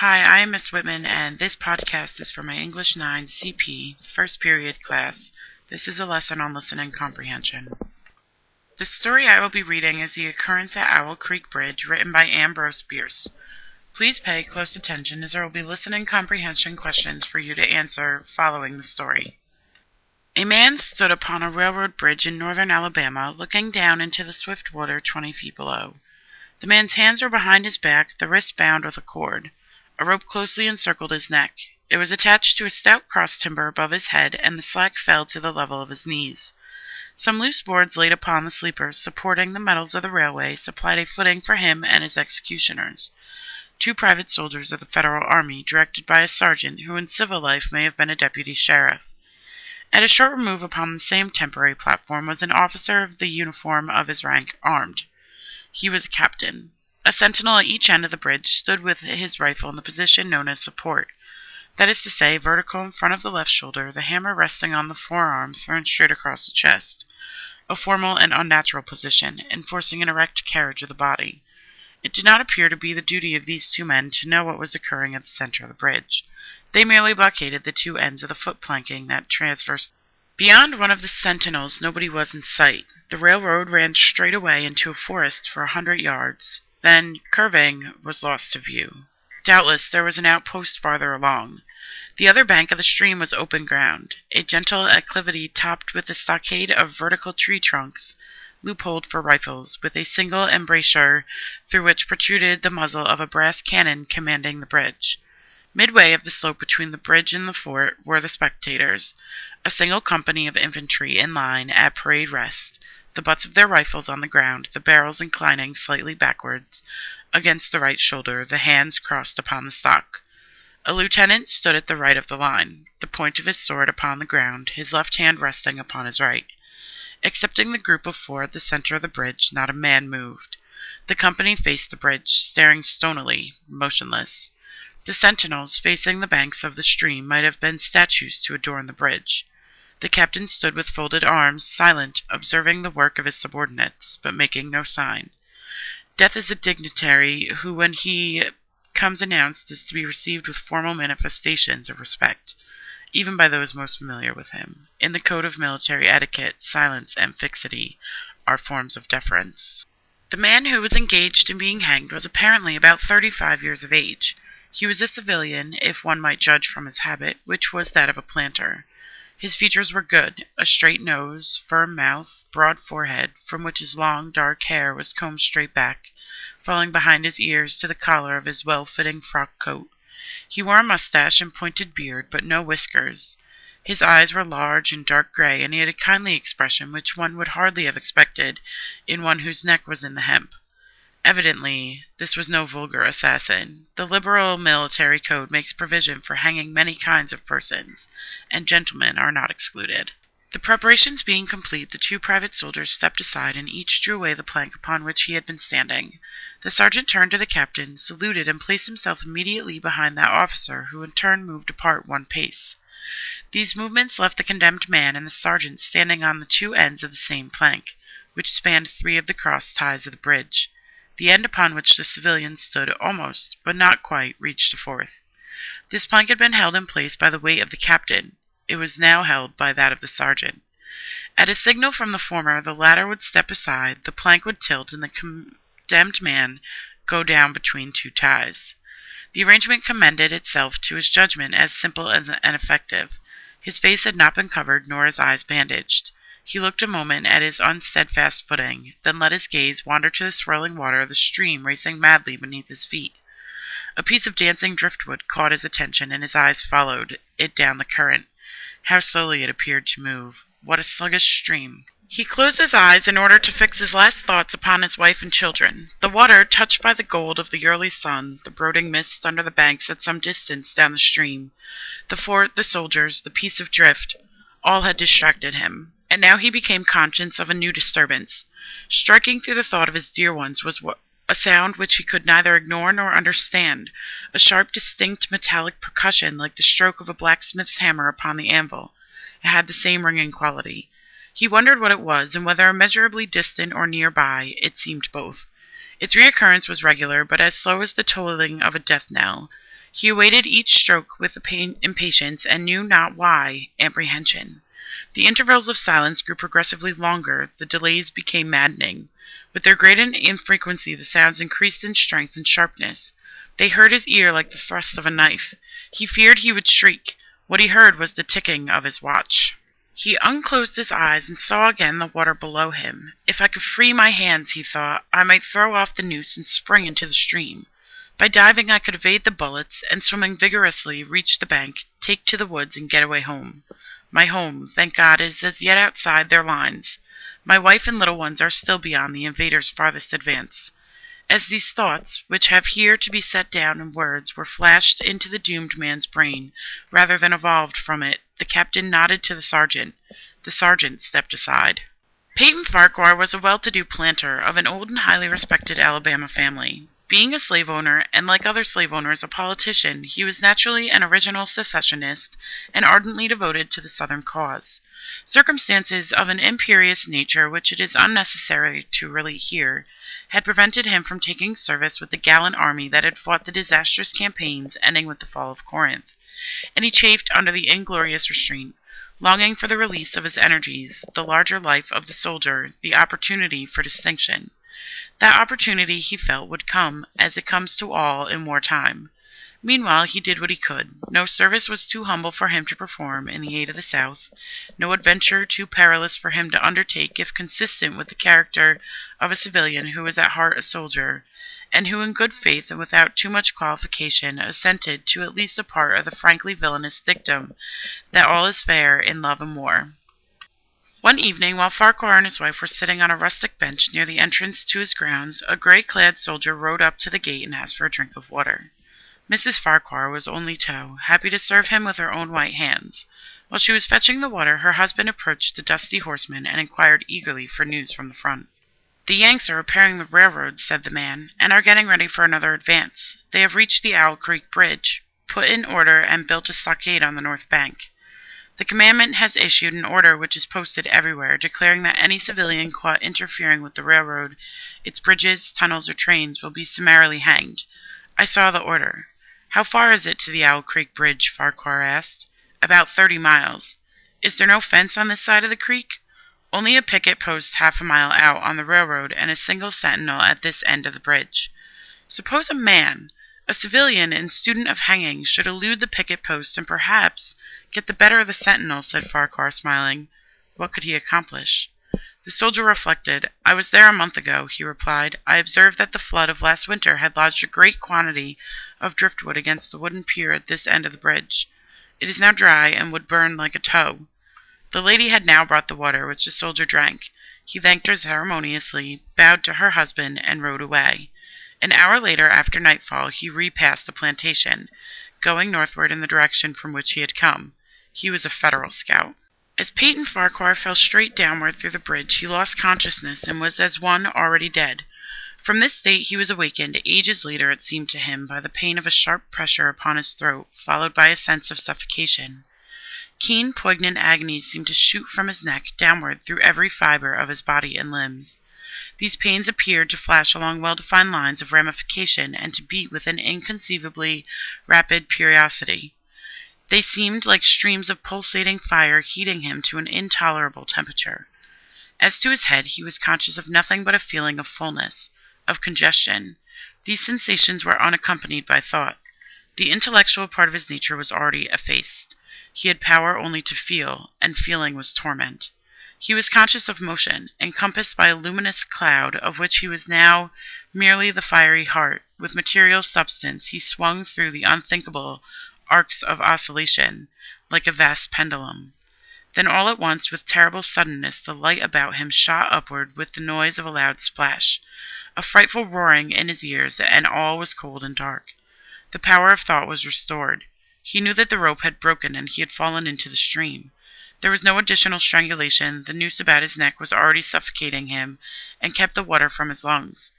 Hi, I am Miss Whitman, and this podcast is for my English 9 CP first period class. This is a lesson on listening comprehension. The story I will be reading is The Occurrence at Owl Creek Bridge, written by Ambrose Bierce. Please pay close attention as there will be listening comprehension questions for you to answer following the story. A man stood upon a railroad bridge in northern Alabama, looking down into the swift water 20 feet below. The man's hands were behind his back, the wrists bound with a cord. A rope closely encircled his neck. It was attached to a stout cross timber above his head, and the slack fell to the level of his knees. Some loose boards laid upon the sleepers, supporting the metals of the railway, supplied a footing for him and his executioners. 2 private soldiers of the Federal Army, directed by a sergeant who in civil life may have been a deputy sheriff. At a short remove upon the same temporary platform was an officer of the uniform of his rank, armed. He was a captain. A sentinel at each end of the bridge stood with his rifle in the position known as support. That is to say, vertical in front of the left shoulder, the hammer resting on the forearm thrown straight across the chest. A formal and unnatural position, enforcing an erect carriage of the body. It did not appear to be the duty of these 2 men to know what was occurring at the center of the bridge. They merely blockaded the 2 ends of the foot planking that traversed. Beyond one of the sentinels nobody was in sight. The railroad ran straight away into a forest for 100 yards, then, curving, was lost to view. Doubtless there was an outpost farther along. The other bank of the stream was open ground, a gentle acclivity topped with a stockade of vertical tree trunks, loopholed for rifles, with a single embrasure through which protruded the muzzle of a brass cannon commanding the bridge. Midway of the slope between the bridge and the fort were the spectators, a single company of infantry in line at parade rest, the butts of their rifles on the ground, the barrels inclining slightly backwards against the right shoulder, the hands crossed upon the stock. A lieutenant stood at the right of the line, the point of his sword upon the ground, his left hand resting upon his right. Excepting the group of 4 at the center of the bridge, not a man moved. The company faced the bridge, staring stonily, motionless. The sentinels facing the banks of the stream might have been statues to adorn the bridge. The captain stood with folded arms, silent, observing the work of his subordinates, but making no sign. Death is a dignitary who, when he comes announced, is to be received with formal manifestations of respect, even by those most familiar with him. In the code of military etiquette, silence and fixity are forms of deference. The man who was engaged in being hanged was apparently about 35 years of age. He was a civilian, if one might judge from his habit, which was that of a planter. His features were good, a straight nose, firm mouth, broad forehead, from which his long, dark hair was combed straight back, falling behind his ears to the collar of his well-fitting frock coat. He wore a mustache and pointed beard, but no whiskers. His eyes were large and dark gray, and he had a kindly expression which one would hardly have expected in one whose neck was in the hemp. Evidently, this was no vulgar assassin. The liberal military code makes provision for hanging many kinds of persons, and gentlemen are not excluded. The preparations being complete, the 2 private soldiers stepped aside, and each drew away the plank upon which he had been standing. The sergeant turned to the captain, saluted, and placed himself immediately behind that officer, who in turn moved apart 1 pace. These movements left the condemned man and the sergeant standing on the 2 ends of the same plank, which spanned 3 of the cross ties of the bridge. The end upon which the civilian stood almost, but not quite, reached a 4th. This plank had been held in place by the weight of the captain. It was now held by that of the sergeant. At a signal from the former, the latter would step aside, the plank would tilt, and the condemned man go down between 2 ties. The arrangement commended itself to his judgment as simple and effective. His face had not been covered, nor his eyes bandaged. He looked a moment at his unsteadfast footing, then let his gaze wander to the swirling water of the stream racing madly beneath his feet. A piece of dancing driftwood caught his attention, and his eyes followed it down the current. How slowly it appeared to move. What a sluggish stream. He closed his eyes in order to fix his last thoughts upon his wife and children. The water, touched by the gold of the early sun, the brooding mist under the banks at some distance down the stream, the fort, the soldiers, the piece of drift, all had distracted him. And now he became conscious of a new disturbance. Striking through the thought of his dear ones was a sound which he could neither ignore nor understand, a sharp, distinct metallic percussion like the stroke of a blacksmith's hammer upon the anvil. It had the same ringing quality. He wondered what it was, and whether immeasurably distant or near by. It seemed both. Its reoccurrence was regular, but as slow as the tolling of a death knell. He awaited each stroke with impatience and knew not why apprehension. The intervals of silence grew progressively longer, the delays became maddening. With their greater infrequency the sounds increased in strength and sharpness. They hurt his ear like the thrust of a knife. He feared he would shriek. What he heard was the ticking of his watch. He unclosed his eyes and saw again the water below him. If I could free my hands, he thought, I might throw off the noose and spring into the stream. By diving I could evade the bullets, and swimming vigorously reach the bank, take to the woods, and get away home. My home, thank God, is as yet outside their lines. My wife and little ones are still beyond the invaders' farthest advance. As these thoughts, which have here to be set down in words, were flashed into the doomed man's brain, rather than evolved from it, the captain nodded to the sergeant. The sergeant stepped aside. Peyton Farquhar was a well-to-do planter of an old and highly respected Alabama family. Being a slave owner, and like other slave owners a politician, he was naturally an original secessionist and ardently devoted to the Southern cause. Circumstances of an imperious nature, which it is unnecessary to relate here, had prevented him from taking service with the gallant army that had fought the disastrous campaigns ending with the fall of Corinth, and he chafed under the inglorious restraint, longing for the release of his energies, the larger life of the soldier, the opportunity for distinction. That opportunity, he felt, would come, as it comes to all in war time. Meanwhile he did what he could. No service was too humble for him to perform in the aid of the South, no adventure too perilous for him to undertake if consistent with the character of a civilian who was at heart a soldier, and who in good faith and without too much qualification assented to at least a part of the frankly villainous dictum that all is fair in love and war. One evening, while Farquhar and his wife were sitting on a rustic bench near the entrance to his grounds, a grey-clad soldier rode up to the gate and asked for a drink of water. Mrs. Farquhar was only toe, happy to serve him with her own white hands. While she was fetching the water, her husband approached the dusty horseman and inquired eagerly for news from the front. "The Yanks are repairing the railroad," said the man, "and are getting ready for another advance. They have reached the Owl Creek Bridge, put in order, and built a stockade on the north bank. The commandant has issued an order which is posted everywhere, declaring that any civilian caught interfering with the railroad, its bridges, tunnels, or trains will be summarily hanged. I saw the order." "How far is it to the Owl Creek Bridge?" Farquhar asked. "About 30 miles. "Is there no fence on this side of the creek?" "Only a picket post half a mile out on the railroad and a single sentinel at this end of the bridge." "Suppose a man, a civilian and student of hanging, should elude the picket post and perhaps get the better of the sentinel," said Farquhar, smiling. "What could he accomplish?" The soldier reflected. "I was there a month ago," he replied. "I observed that the flood of last winter had lodged a great quantity of driftwood against the wooden pier at this end of the bridge. It is now dry and would burn like a tow." The lady had now brought the water, which the soldier drank. He thanked her ceremoniously, bowed to her husband, and rode away. An hour later, after nightfall, he repassed the plantation, going northward in the direction from which he had come. He was a Federal scout. As Peyton Farquhar fell straight downward through the bridge, he lost consciousness and was as one already dead. From this state he was awakened, ages later it seemed to him, by the pain of a sharp pressure upon his throat, followed by a sense of suffocation. Keen, poignant agonies seemed to shoot from his neck downward through every fibre of his body and limbs. These pains appeared to flash along well-defined lines of ramification and to beat with an inconceivably rapid periodicity. They seemed like streams of pulsating fire heating him to an intolerable temperature. As to his head, he was conscious of nothing but a feeling of fullness, of congestion. These sensations were unaccompanied by thought. The intellectual part of his nature was already effaced. He had power only to feel, and feeling was torment. He was conscious of motion, encompassed by a luminous cloud, of which he was now merely the fiery heart. With material substance he swung through the unthinkable arcs of oscillation, like a vast pendulum. Then all at once, with terrible suddenness, the light about him shot upward with the noise of a loud splash, a frightful roaring in his ears, and all was cold and dark. The power of thought was restored. He knew that the rope had broken and he had fallen into the stream. There was no additional strangulation. The noose about his neck was already suffocating him and kept the water from his lungs.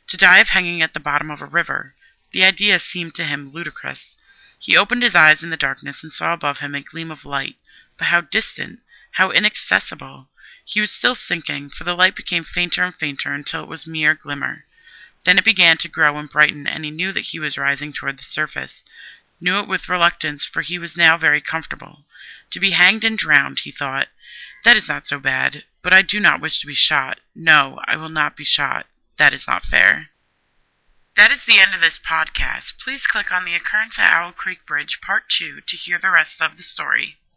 To die of hanging at the bottom of a river, the idea seemed to him ludicrous. He opened his eyes in the darkness and saw above him a gleam of light, but how distant, how inaccessible! He was still sinking, for the light became fainter and fainter until it was mere glimmer. Then it began to grow and brighten, and he knew that he was rising toward the surface. knew it with reluctance, for he was now very comfortable. To be hanged and drowned, he thought. That is not so bad, but I do not wish to be shot. No, I will not be shot. That is not fair. That is the end of this podcast. Please click on the Occurrence at Owl Creek Bridge Part 2 to hear the rest of the story.